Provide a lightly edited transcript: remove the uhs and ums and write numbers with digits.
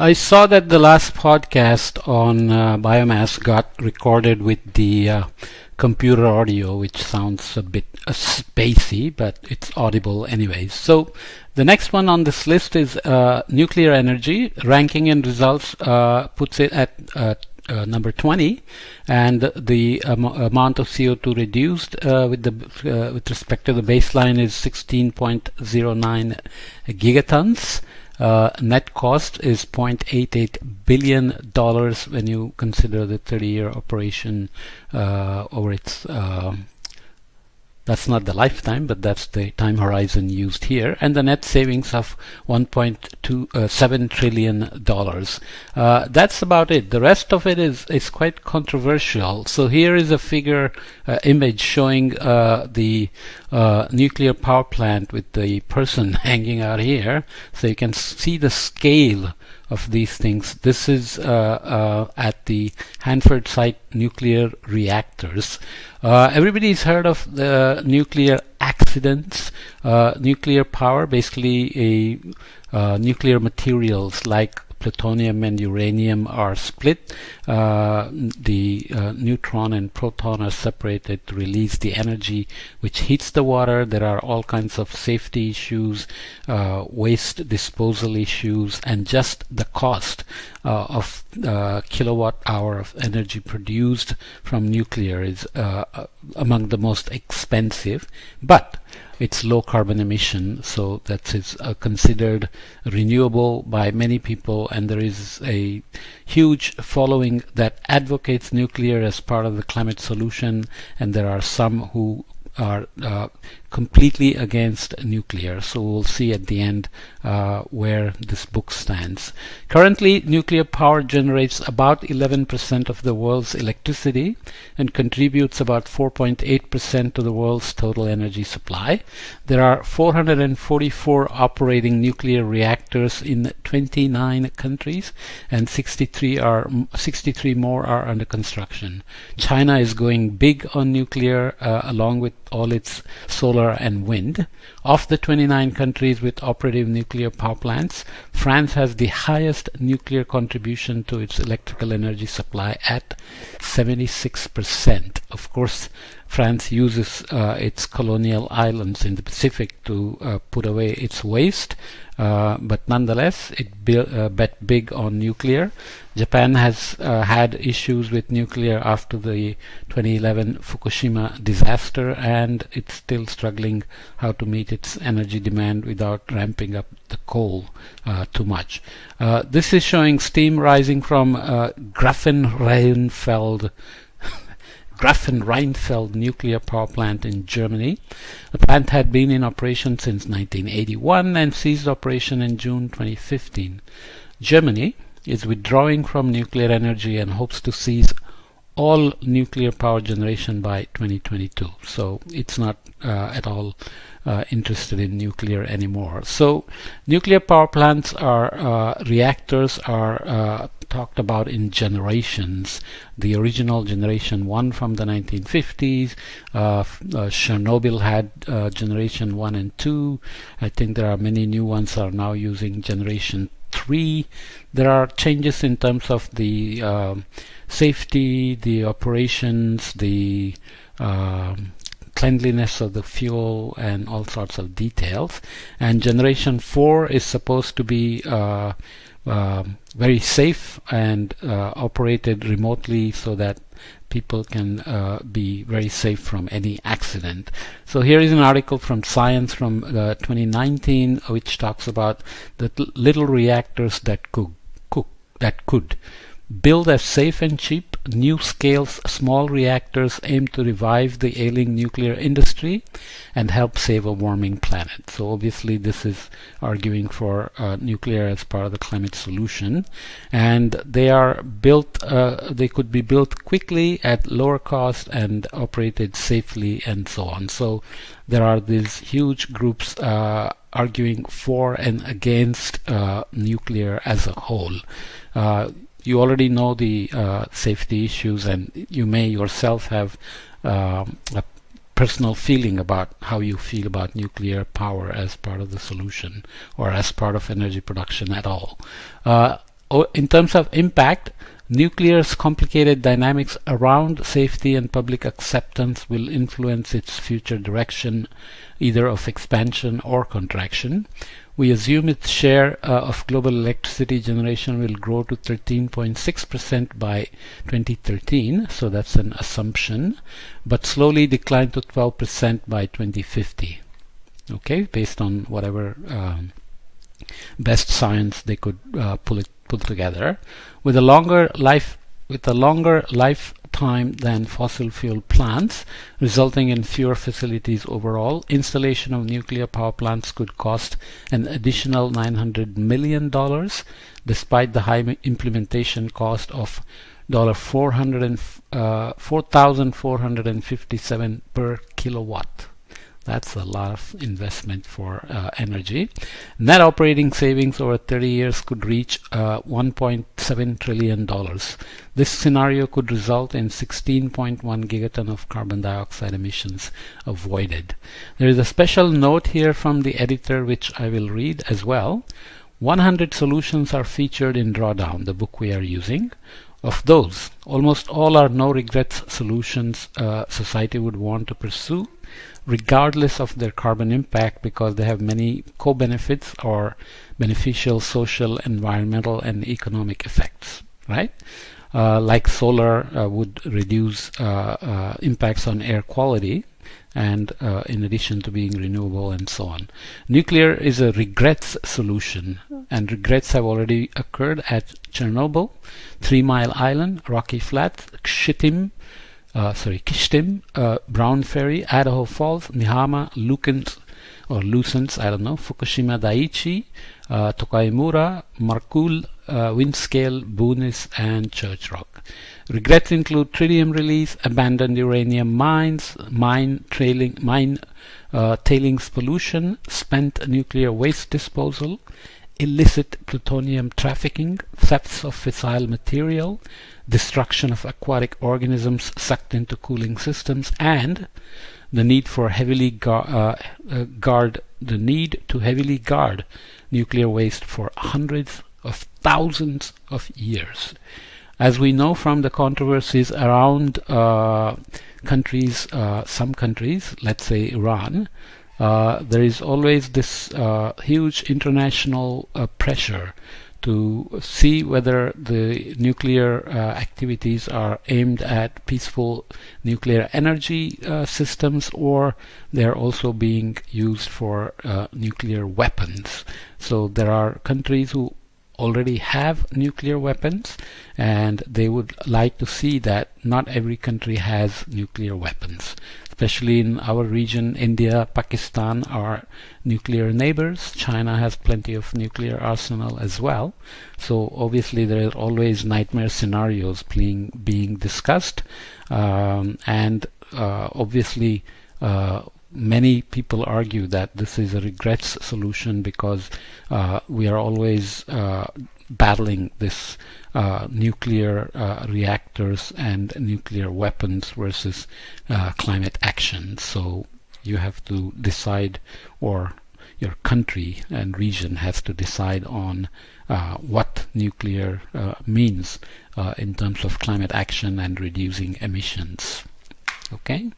I saw that the last podcast on biomass got recorded with the computer audio, which sounds a bit spacey, but it's audible anyways. So the next one on this list is nuclear energy. Ranking and results puts it at number 20, and the amount of CO2 reduced with respect to the baseline is 16.09 gigatons. Net cost is $0.88 billion when you consider the 30-year operation over its that's not the lifetime, but that's the time horizon used here, and the net savings of $1.27 trillion. That's about it. The rest of it is quite controversial. So here is a figure image showing the nuclear power plant with the person hanging out here, so you can see the scale of these things. This is at the Hanford site nuclear reactors. Everybody's heard of the nuclear accidents. Nuclear power, basically nuclear materials like plutonium and uranium are split. The neutron and proton are separated to release the energy which heats the water. There are all kinds of safety issues, waste disposal issues, and just the cost of kilowatt hour of energy produced from nuclear is among the most expensive, but it's low carbon emission, so that is considered renewable by many people, and there is a huge following that advocates nuclear as part of the climate solution, and there are some who are completely against nuclear. So we'll see at the end where this book stands. Currently, nuclear power generates about 11% of the world's electricity and contributes about 4.8% to the world's total energy supply. There are 444 operating nuclear reactors in 29 countries, and 63 more are under construction. China is going big on nuclear along with all its solar and wind. Of the 29 countries with operative nuclear power plants, France has the highest nuclear contribution to its electrical energy supply at 76%. Of course, France uses its colonial islands in the Pacific to put away its waste, but nonetheless it bet big on nuclear. Japan has had issues with nuclear after the 2011 Fukushima disaster, and it's still struggling how to meet its energy demand without ramping up the coal too much. This is showing steam rising from Reinfeld nuclear power plant in Germany. The plant had been in operation since 1981 and ceased operation in June 2015. Germany is withdrawing from nuclear energy and hopes to cease all nuclear power generation by 2022. So it's not at all interested in nuclear anymore. So nuclear power plants are reactors are talked about in generations. The original generation 1 from the 1950s, Chernobyl had generation 1 and 2. I think there are many new ones are now using generation 3. There are changes in terms of the safety, the operations, the cleanliness of the fuel, and all sorts of details. And generation 4 is supposed to be very safe and operated remotely so that people can be very safe from any accident. So here is an article from Science from 2019 which talks about the little reactors that could build as safe and cheap new scales small reactors aim to revive the ailing nuclear industry and help save a warming planet. So obviously this is arguing for nuclear as part of the climate solution, and they are built they could be built quickly at lower cost and operated safely and so on. So there are these huge groups arguing for and against nuclear as a whole. You already know the safety issues, and you may yourself have a personal feeling about how you feel about nuclear power as part of the solution or as part of energy production at all. in terms of impact, nuclear's complicated dynamics around safety and public acceptance will influence its future direction, either of expansion or contraction. We assume its share of global electricity generation will grow to 13.6% by 2013, so that's an assumption, but slowly decline to 12% by 2050. Okay, based on whatever best science they could pull together. With a longer lifetime than fossil fuel plants, resulting in fewer facilities overall, installation of nuclear power plants could cost an additional $900 million, despite the high implementation cost of $4,457 per kilowatt. That's a lot of investment for energy. Net operating savings over 30 years could reach $1.7 trillion. This scenario could result in 16.1 gigaton of carbon dioxide emissions avoided. There is a special note here from the editor which I will read as well. 100 solutions are featured in Drawdown, the book we are using. Of those, almost all are no-regrets solutions society would want to pursue, regardless of their carbon impact, because they have many co-benefits or beneficial social, environmental, and economic effects, right? Like solar would reduce impacts on air quality, and in addition to being renewable and so on. Nuclear is a regrets solution, and regrets have already occurred at Chernobyl, 3 Mile Island, Rocky Flats, Kishtim, Brown Ferry, Idaho Falls, Nihama, Lucens, Fukushima Daiichi, Tokaimura, Markul, Windscale, Boonis, and Church Rock. Regrets include tritium release, abandoned uranium mines, tailings pollution, spent nuclear waste disposal, illicit plutonium trafficking, thefts of fissile material, destruction of aquatic organisms sucked into cooling systems, and the need to heavily guard nuclear waste for hundreds of thousands of years. As we know from the controversies around countries, some countries, let's say Iran, there is always this huge international pressure to see whether the nuclear activities are aimed at peaceful nuclear energy systems, or they're also being used for nuclear weapons. So there are countries who already have nuclear weapons, and they would like to see that not every country has nuclear weapons. Especially in our region, India, Pakistan are nuclear neighbors. China has plenty of nuclear arsenal as well. So obviously there are always nightmare scenarios being discussed, and obviously many people argue that this is a regrets solution because we are always battling this nuclear reactors and nuclear weapons versus climate action. So you have to decide, or your country and region has to decide on what nuclear means in terms of climate action and reducing emissions. Okay?